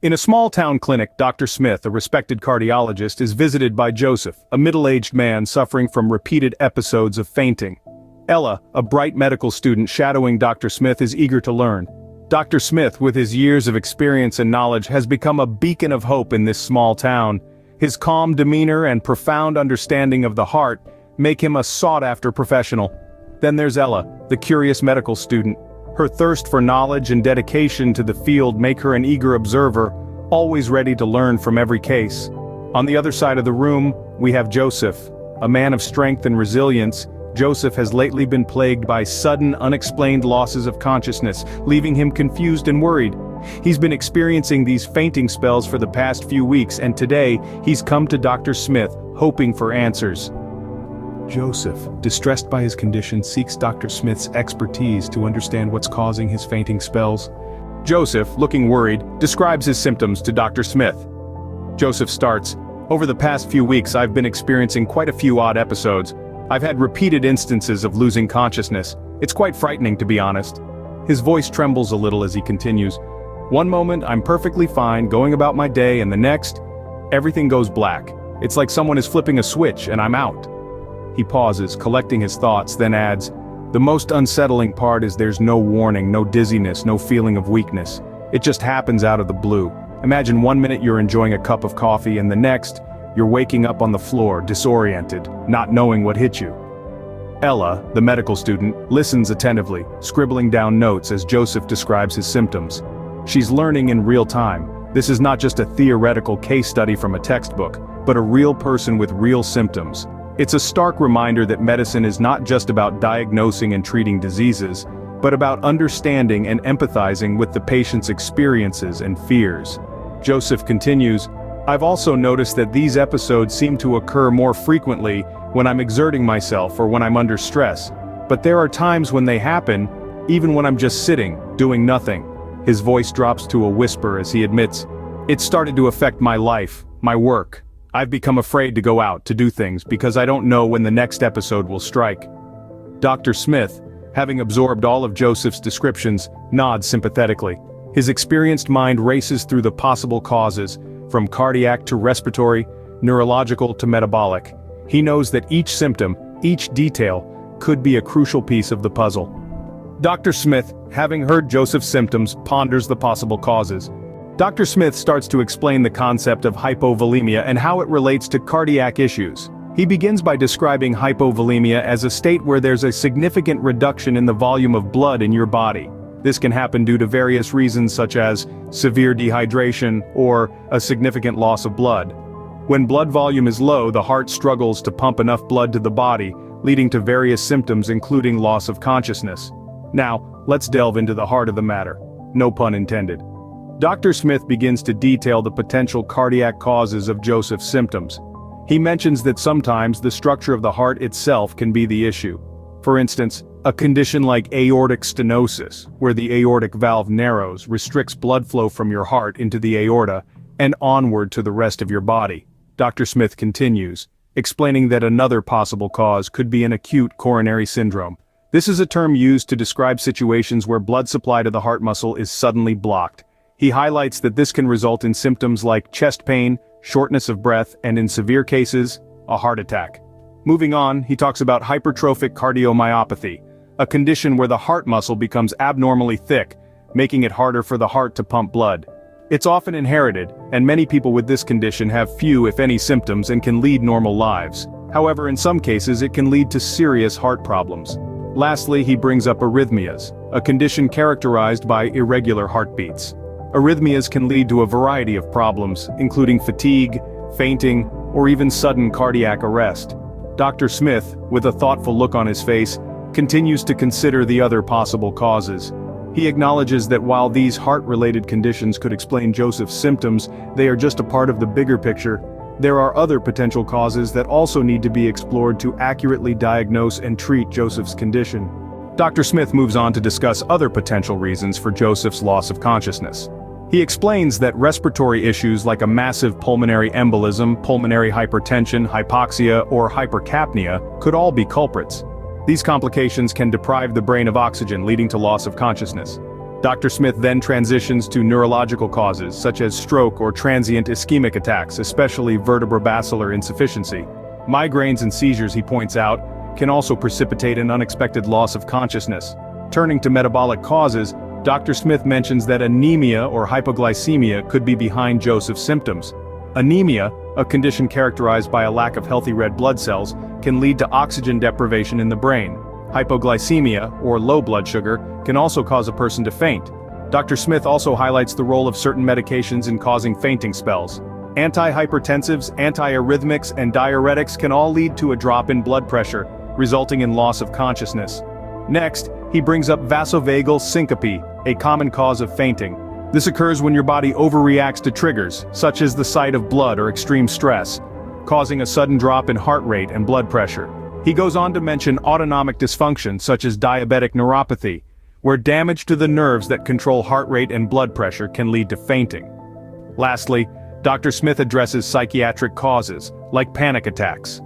In a small-town clinic, Dr. Smith, a respected cardiologist, is visited by Joseph, a middle-aged man suffering from repeated episodes of fainting. Ella, a bright medical student shadowing Dr. Smith, is eager to learn. Dr. Smith, with his years of experience and knowledge, has become a beacon of hope in this small town. His calm demeanor and profound understanding of the heart make him a sought-after professional. Then there's Ella, the curious medical student. Her thirst for knowledge and dedication to the field make her an eager observer, always ready to learn from every case. On the other side of the room, we have Joseph, a man of strength and resilience. Joseph has lately been plagued by sudden, unexplained losses of consciousness, leaving him confused and worried. He's been experiencing these fainting spells for the past few weeks, and today, he's come to Dr. Smith, hoping for answers. Joseph, distressed by his condition, seeks Dr. Smith's expertise to understand what's causing his fainting spells. Joseph, looking worried, describes his symptoms to Dr. Smith. Joseph starts, "Over the past few weeks I've been experiencing quite a few odd episodes. I've had repeated instances of losing consciousness. It's quite frightening, to be honest." His voice trembles a little as he continues. "One moment I'm perfectly fine, going about my day, and the next, everything goes black. It's like someone is flipping a switch and I'm out." He pauses, collecting his thoughts, then adds, "The most unsettling part is there's no warning, no dizziness, no feeling of weakness. It just happens out of the blue. Imagine one minute you're enjoying a cup of coffee and the next, you're waking up on the floor, disoriented, not knowing what hit you." Ella, the medical student, listens attentively, scribbling down notes as Joseph describes his symptoms. She's learning in real time. This is not just a theoretical case study from a textbook, but a real person with real symptoms. It's a stark reminder that medicine is not just about diagnosing and treating diseases, but about understanding and empathizing with the patient's experiences and fears. Joseph continues, "I've also noticed that these episodes seem to occur more frequently when I'm exerting myself or when I'm under stress. But there are times when they happen, even when I'm just sitting, doing nothing." His voice drops to a whisper as he admits, "It's started to affect my life, my work. I've become afraid to go out to do things because I don't know when the next episode will strike." Dr. Smith, having absorbed all of Joseph's descriptions, nods sympathetically. His experienced mind races through the possible causes, from cardiac to respiratory, neurological to metabolic. He knows that each symptom, each detail, could be a crucial piece of the puzzle. Dr. Smith, having heard Joseph's symptoms, ponders the possible causes. Dr. Smith starts to explain the concept of hypovolemia and how it relates to cardiac issues. He begins by describing hypovolemia as a state where there's a significant reduction in the volume of blood in your body. This can happen due to various reasons such as severe dehydration or a significant loss of blood. When blood volume is low, the heart struggles to pump enough blood to the body, leading to various symptoms including loss of consciousness. Now, let's delve into the heart of the matter. No pun intended. Dr. Smith begins to detail the potential cardiac causes of Joseph's symptoms. He mentions that sometimes the structure of the heart itself can be the issue. For instance, a condition like aortic stenosis, where the aortic valve narrows, restricts blood flow from your heart into the aorta and onward to the rest of your body. Dr. Smith continues, explaining that another possible cause could be an acute coronary syndrome. This is a term used to describe situations where blood supply to the heart muscle is suddenly blocked. He highlights that this can result in symptoms like chest pain, shortness of breath, and in severe cases, a heart attack. Moving on, he talks about hypertrophic cardiomyopathy, a condition where the heart muscle becomes abnormally thick, making it harder for the heart to pump blood. It's often inherited, and many people with this condition have few if any symptoms and can lead normal lives. However, in some cases it can lead to serious heart problems. Lastly, he brings up arrhythmias, a condition characterized by irregular heartbeats. Arrhythmias can lead to a variety of problems, including fatigue, fainting, or even sudden cardiac arrest. Dr. Smith, with a thoughtful look on his face, continues to consider the other possible causes. He acknowledges that while these heart-related conditions could explain Joseph's symptoms, they are just a part of the bigger picture. There are other potential causes that also need to be explored to accurately diagnose and treat Joseph's condition. Dr. Smith moves on to discuss other potential reasons for Joseph's loss of consciousness. He explains that respiratory issues like a massive pulmonary embolism, pulmonary hypertension, hypoxia, or hypercapnia could all be culprits. These complications can deprive the brain of oxygen, leading to loss of consciousness. Dr. Smith then transitions to neurological causes, such as stroke or transient ischemic attacks, especially vertebrobasilar insufficiency. Migraines and seizures, he points out, can also precipitate an unexpected loss of consciousness. Turning to metabolic causes, Dr. Smith mentions that anemia or hypoglycemia could be behind Joseph's symptoms. Anemia, a condition characterized by a lack of healthy red blood cells, can lead to oxygen deprivation in the brain. Hypoglycemia, or low blood sugar, can also cause a person to faint. Dr. Smith also highlights the role of certain medications in causing fainting spells. Antihypertensives, antiarrhythmics, and diuretics can all lead to a drop in blood pressure, resulting in loss of consciousness. Next, he brings up vasovagal syncope, a common cause of fainting. This occurs when your body overreacts to triggers, such as the sight of blood or extreme stress, causing a sudden drop in heart rate and blood pressure. He goes on to mention autonomic dysfunction such as diabetic neuropathy, where damage to the nerves that control heart rate and blood pressure can lead to fainting. Lastly, Dr. Smith addresses psychiatric causes, like panic attacks.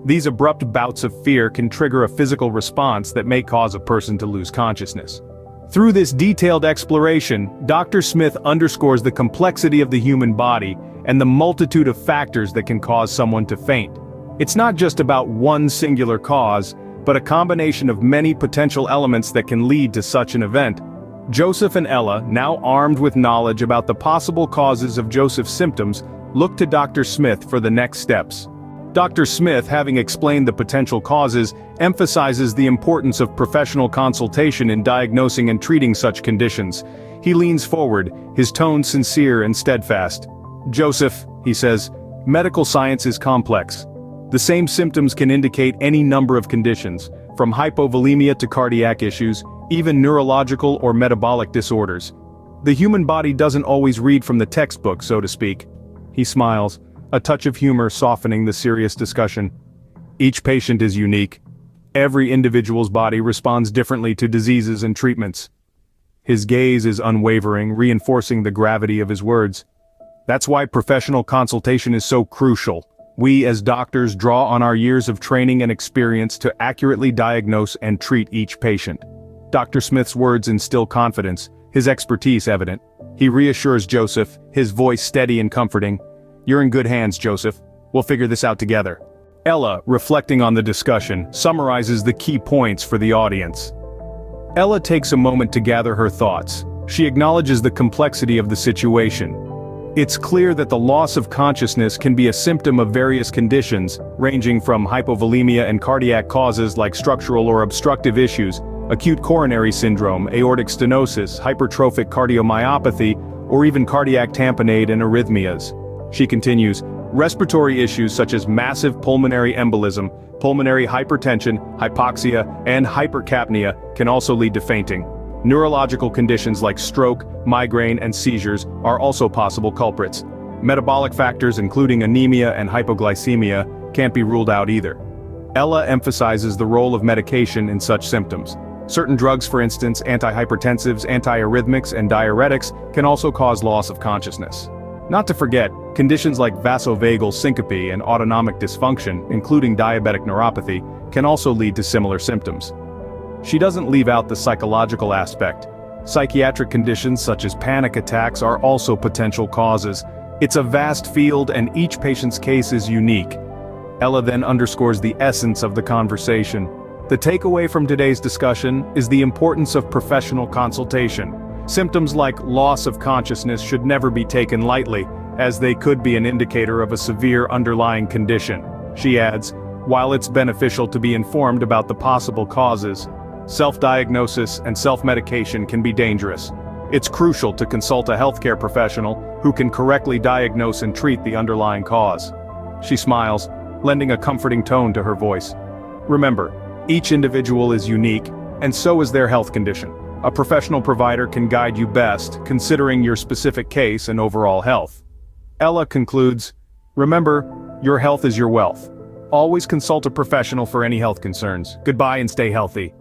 These abrupt bouts of fear can trigger a physical response that may cause a person to lose consciousness. Through this detailed exploration, Dr. Smith underscores the complexity of the human body and the multitude of factors that can cause someone to faint. It's not just about one singular cause, but a combination of many potential elements that can lead to such an event. Joseph and Ella, now armed with knowledge about the possible causes of Joseph's symptoms, look to Dr. Smith for the next steps. Dr. Smith, having explained the potential causes, emphasizes the importance of professional consultation in diagnosing and treating such conditions. He leans forward, his tone sincere and steadfast. "Joseph," he says, "medical science is complex. The same symptoms can indicate any number of conditions, from hypovolemia to cardiac issues, even neurological or metabolic disorders. The human body doesn't always read from the textbook, so to speak." He smiles, a touch of humor softening the serious discussion. "Each patient is unique. Every individual's body responds differently to diseases and treatments." His gaze is unwavering, reinforcing the gravity of his words. "That's why professional consultation is so crucial. We as doctors draw on our years of training and experience to accurately diagnose and treat each patient." Dr. Smith's words instill confidence, his expertise evident. He reassures Joseph, his voice steady and comforting. "You're in good hands, Joseph. We'll figure this out together." Ella, reflecting on the discussion, summarizes the key points for the audience. Ella takes a moment to gather her thoughts. She acknowledges the complexity of the situation. It's clear that the loss of consciousness can be a symptom of various conditions, ranging from hypovolemia and cardiac causes like structural or obstructive issues, acute coronary syndrome, aortic stenosis, hypertrophic cardiomyopathy, or even cardiac tamponade and arrhythmias. She continues, respiratory issues such as massive pulmonary embolism, pulmonary hypertension, hypoxia, and hypercapnia can also lead to fainting. Neurological conditions like stroke, migraine, and seizures are also possible culprits. Metabolic factors including anemia and hypoglycemia can't be ruled out either. Ella emphasizes the role of medication in such symptoms. Certain drugs, for instance, antihypertensives, antiarrhythmics, and diuretics, can also cause loss of consciousness. Not to forget, conditions like vasovagal syncope and autonomic dysfunction, including diabetic neuropathy, can also lead to similar symptoms. She doesn't leave out the psychological aspect. Psychiatric conditions such as panic attacks are also potential causes. It's a vast field and each patient's case is unique. Ella then underscores the essence of the conversation. The takeaway from today's discussion is the importance of professional consultation. Symptoms like loss of consciousness should never be taken lightly, as they could be an indicator of a severe underlying condition. She adds, while it's beneficial to be informed about the possible causes, self-diagnosis and self-medication can be dangerous. It's crucial to consult a healthcare professional who can correctly diagnose and treat the underlying cause. She smiles, lending a comforting tone to her voice. Remember, each individual is unique, and so is their health condition. A professional provider can guide you best, considering your specific case and overall health. Ella concludes, remember, your health is your wealth. Always consult a professional for any health concerns. Goodbye and stay healthy.